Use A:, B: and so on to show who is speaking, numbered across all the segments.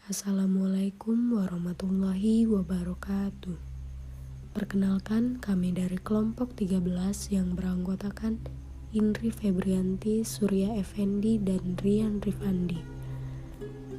A: Assalamualaikum warahmatullahi wabarakatuh. Perkenalkan, kami dari kelompok 13 yang beranggotakan Indri Febrianti, Surya Effendi, dan Rian Rifandi.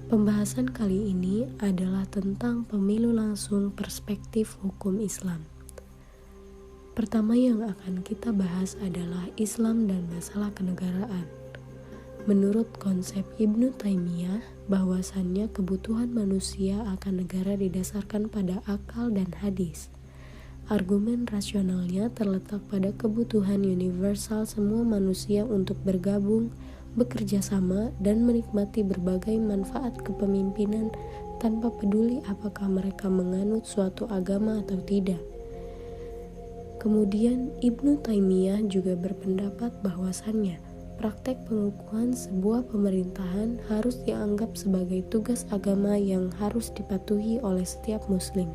A: Pembahasan kali ini adalah tentang pemilu langsung perspektif hukum Islam. Pertama yang akan kita bahas adalah Islam dan masalah kenegaraan. Menurut konsep Ibnu Taimiyah, bahwasannya kebutuhan manusia akan negara didasarkan pada akal dan hadis. Argumen rasionalnya terletak pada kebutuhan universal semua manusia untuk bergabung, bekerja sama, dan menikmati berbagai manfaat kepemimpinan tanpa peduli apakah mereka menganut suatu agama atau tidak. Kemudian Ibnu Taimiyah juga berpendapat bahwasannya praktek pengukuhan sebuah pemerintahan harus dianggap sebagai tugas agama yang harus dipatuhi oleh setiap muslim.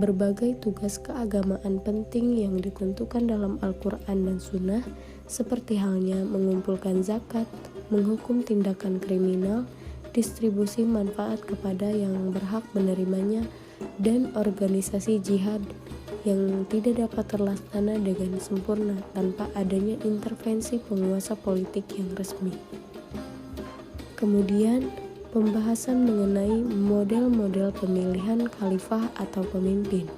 A: Berbagai tugas keagamaan penting yang ditentukan dalam Al-Quran dan Sunnah, seperti halnya mengumpulkan zakat, menghukum tindakan kriminal, distribusi manfaat kepada yang berhak menerimanya, dan organisasi jihad yang tidak dapat terlaksana dengan sempurna tanpa adanya intervensi penguasa politik yang resmi. Kemudian, pembahasan mengenai model-model pemilihan khalifah atau pemimpin.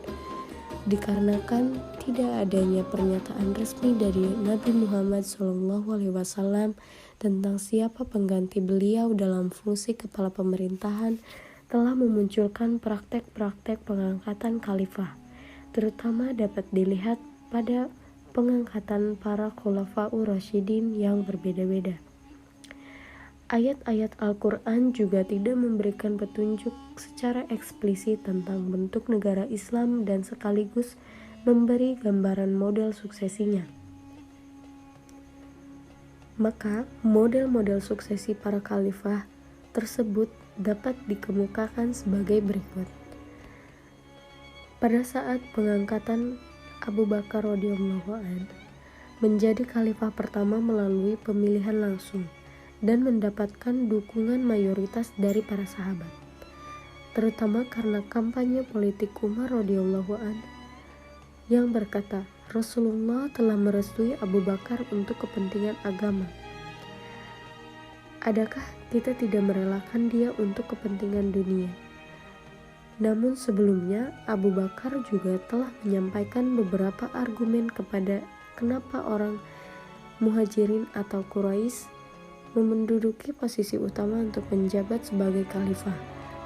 A: Dikarenakan tidak adanya pernyataan resmi dari Nabi Muhammad SAW tentang siapa pengganti beliau dalam fungsi kepala pemerintahan, telah memunculkan praktek-praktek pengangkatan khalifah, terutama dapat dilihat pada pengangkatan para khulafaur rasyidin yang berbeda-beda. Ayat-ayat Al-Quran juga tidak memberikan petunjuk secara eksplisit tentang bentuk negara Islam dan sekaligus memberi gambaran model suksesinya. Maka, model-model suksesi para khalifah tersebut dapat dikemukakan sebagai berikut. Pada saat pengangkatan Abu Bakar radhiyallahu anhu menjadi khalifah pertama melalui pemilihan langsung dan mendapatkan dukungan mayoritas dari para sahabat, terutama karena kampanye politik Umar radhiyallahu anhu yang berkata, Rasulullah telah merestui Abu Bakar untuk kepentingan agama. Adakah kita tidak merelakan dia untuk kepentingan dunia? Namun sebelumnya, Abu Bakar juga telah menyampaikan beberapa argumen kepada kenapa orang Muhajirin atau Quraisy menduduki posisi utama untuk menjabat sebagai khalifah,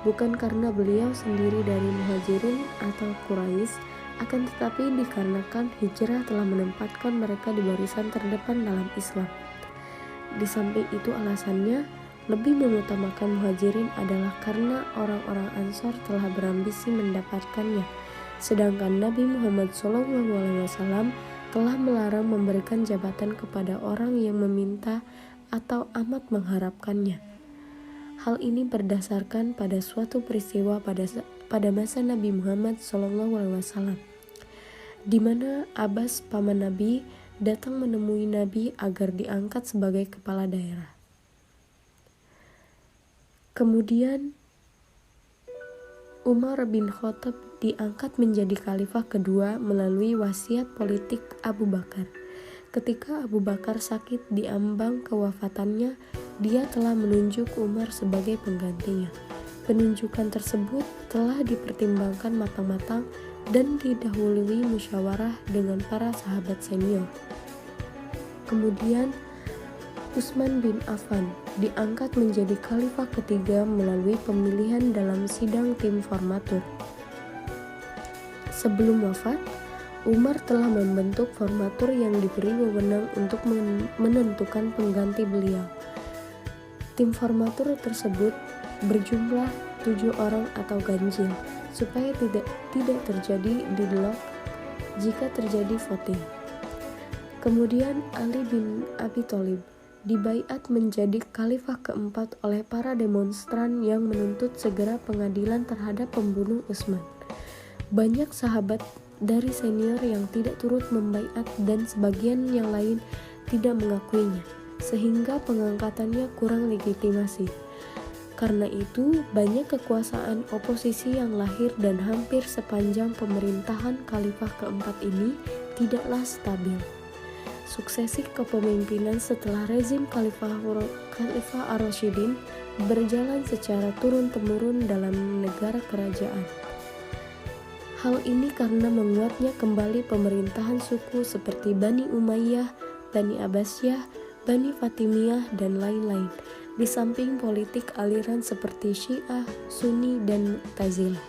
A: bukan karena beliau sendiri dari Muhajirin atau Quraisy, akan tetapi dikarenakan hijrah telah menempatkan mereka di barisan terdepan dalam Islam. Di samping itu alasannya lebih mengutamakan Muhajirin adalah karena orang-orang Ansor telah berambisi mendapatkannya, sedangkan Nabi Muhammad SAW telah melarang memberikan jabatan kepada orang yang meminta atau amat mengharapkannya. Hal ini berdasarkan pada suatu peristiwa pada masa Nabi Muhammad SAW, di mana Abbas paman Nabi datang menemui Nabi agar diangkat sebagai kepala daerah. Kemudian Umar bin Khattab diangkat menjadi khalifah kedua melalui wasiat politik Abu Bakar. Ketika Abu Bakar sakit di ambang kewafatannya, dia telah menunjuk Umar sebagai penggantinya. Penunjukan tersebut telah dipertimbangkan matang-matang dan didahului musyawarah dengan para sahabat senior. Kemudian Utsman bin Affan diangkat menjadi khalifah ketiga melalui pemilihan dalam sidang tim formatur. Sebelum wafat, Umar telah membentuk formatur yang diberi wewenang untuk menentukan pengganti beliau. Tim formatur tersebut berjumlah 7 orang atau ganjil, supaya tidak terjadi deadlock jika terjadi voting. Kemudian Ali bin Abi Thalib dibaiat menjadi khalifah keempat oleh para demonstran yang menuntut segera pengadilan terhadap pembunuh Utsman. Banyak sahabat dari senior yang tidak turut membaiat dan sebagian yang lain tidak mengakuinya, sehingga pengangkatannya kurang legitimasi. Karena itu, banyak kekuasaan oposisi yang lahir dan hampir sepanjang pemerintahan Khalifah keempat ini tidaklah stabil. Suksesi kepemimpinan setelah rezim Khalifah Ar-Rasyidin berjalan secara turun-temurun dalam negara kerajaan. Hal ini karena menguatnya kembali pemerintahan suku seperti Bani Umayyah, Bani Abbasiyah, Bani Fatimiyah, dan lain-lain, di samping politik aliran seperti Syiah, Sunni, dan Mu'tazilah.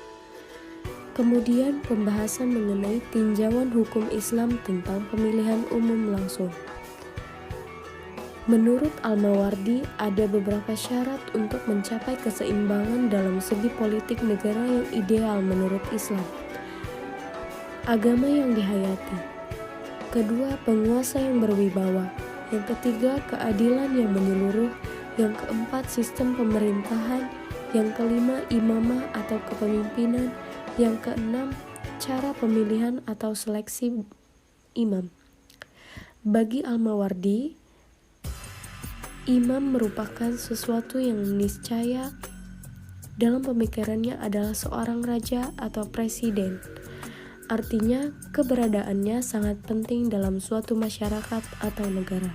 A: Kemudian pembahasan mengenai tinjauan hukum Islam tentang pemilihan umum langsung. Menurut Al-Mawardi, ada beberapa syarat untuk mencapai keseimbangan dalam segi politik negara yang ideal menurut Islam. Agama yang dihayati. Kedua, penguasa yang berwibawa. Yang ketiga, keadilan yang menyeluruh. Yang keempat, sistem pemerintahan. Yang kelima, imamah atau kepemimpinan. Yang keenam, cara pemilihan atau seleksi imam. Bagi Al-Mawardi, imam merupakan sesuatu yang niscaya dalam pemikirannya adalah seorang raja atau presiden. Artinya, keberadaannya sangat penting dalam suatu masyarakat atau negara.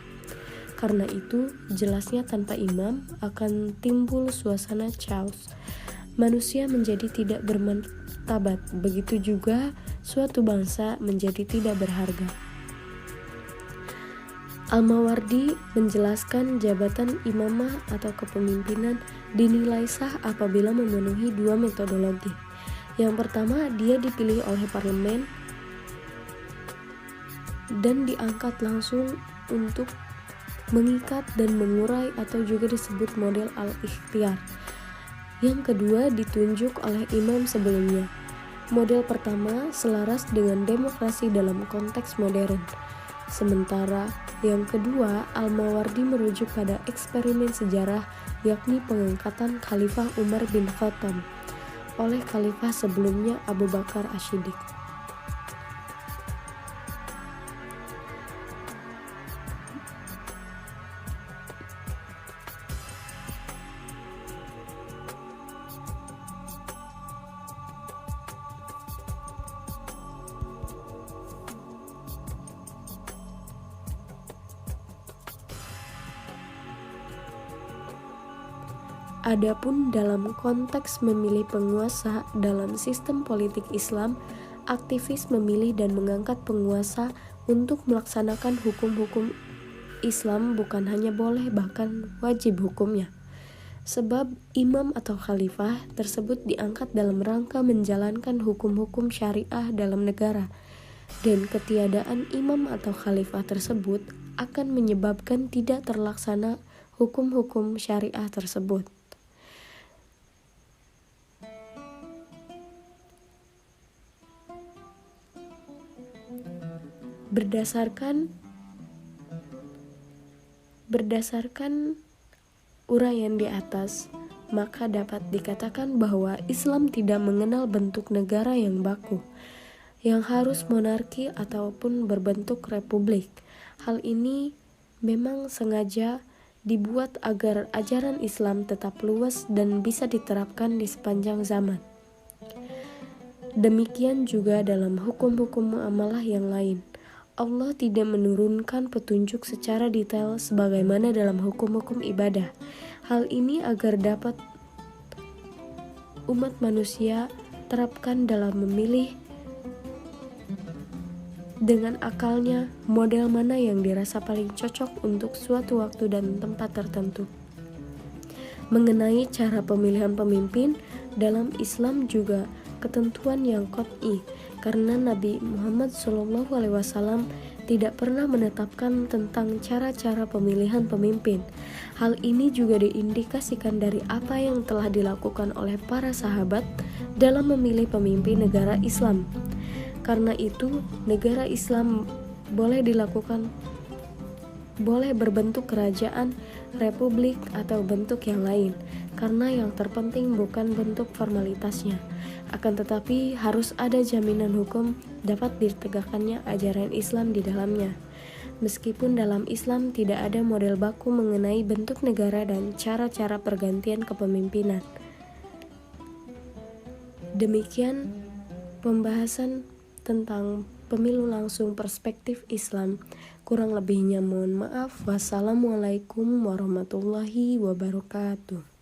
A: Karena itu, jelasnya tanpa imam akan timbul suasana chaos. Manusia menjadi tidak bermartabat, begitu juga suatu bangsa menjadi tidak berharga. Al-Mawardi menjelaskan jabatan imamah atau kepemimpinan dinilai sah apabila memenuhi dua metodologi. Yang pertama, dia dipilih oleh parlemen dan diangkat langsung untuk mengikat dan mengurai atau juga disebut model al-ikhtiyar. Yang kedua, ditunjuk oleh imam sebelumnya. Model pertama selaras dengan demokrasi dalam konteks modern. Sementara yang kedua, Al-Mawardi merujuk pada eksperimen sejarah, yakni pengangkatan Khalifah Umar bin Khattab oleh Khalifah sebelumnya Abu Bakar As-Siddiq. Adapun dalam konteks memilih penguasa dalam sistem politik Islam, aktivis memilih dan mengangkat penguasa untuk melaksanakan hukum-hukum Islam bukan hanya boleh bahkan wajib hukumnya. Sebab imam atau khalifah tersebut diangkat dalam rangka menjalankan hukum-hukum syariah dalam negara, dan ketiadaan imam atau khalifah tersebut akan menyebabkan tidak terlaksana hukum-hukum syariah tersebut. Berdasarkan uraian di atas, maka dapat dikatakan bahwa Islam tidak mengenal bentuk negara yang baku, yang harus monarki ataupun berbentuk republik. Hal ini memang sengaja dibuat agar ajaran Islam tetap luas dan bisa diterapkan di sepanjang zaman. Demikian juga dalam hukum-hukum muamalah yang lain. Allah tidak menurunkan petunjuk secara detail sebagaimana dalam hukum-hukum ibadah. Hal ini agar dapat umat manusia terapkan dalam memilih dengan akalnya model mana yang dirasa paling cocok untuk suatu waktu dan tempat tertentu. Mengenai cara pemilihan pemimpin, dalam Islam juga ketentuan yang qat'i, karena Nabi Muhammad SAW tidak pernah menetapkan tentang cara-cara pemilihan pemimpin. Hal ini juga diindikasikan dari apa yang telah dilakukan oleh para sahabat dalam memilih pemimpin negara Islam. Karena itu, negara Islam boleh berbentuk kerajaan, republik, atau bentuk yang lain, karena yang terpenting bukan bentuk formalitasnya, akan tetapi harus ada jaminan hukum dapat ditegakkannya ajaran Islam di dalamnya. meskipun dalam Islam tidak ada model baku mengenai bentuk negara dan cara-cara pergantian kepemimpinan. Demikian pembahasan tentang pemilu langsung perspektif Islam. Kurang lebihnya mohon maaf. Wassalamualaikum warahmatullahi wabarakatuh.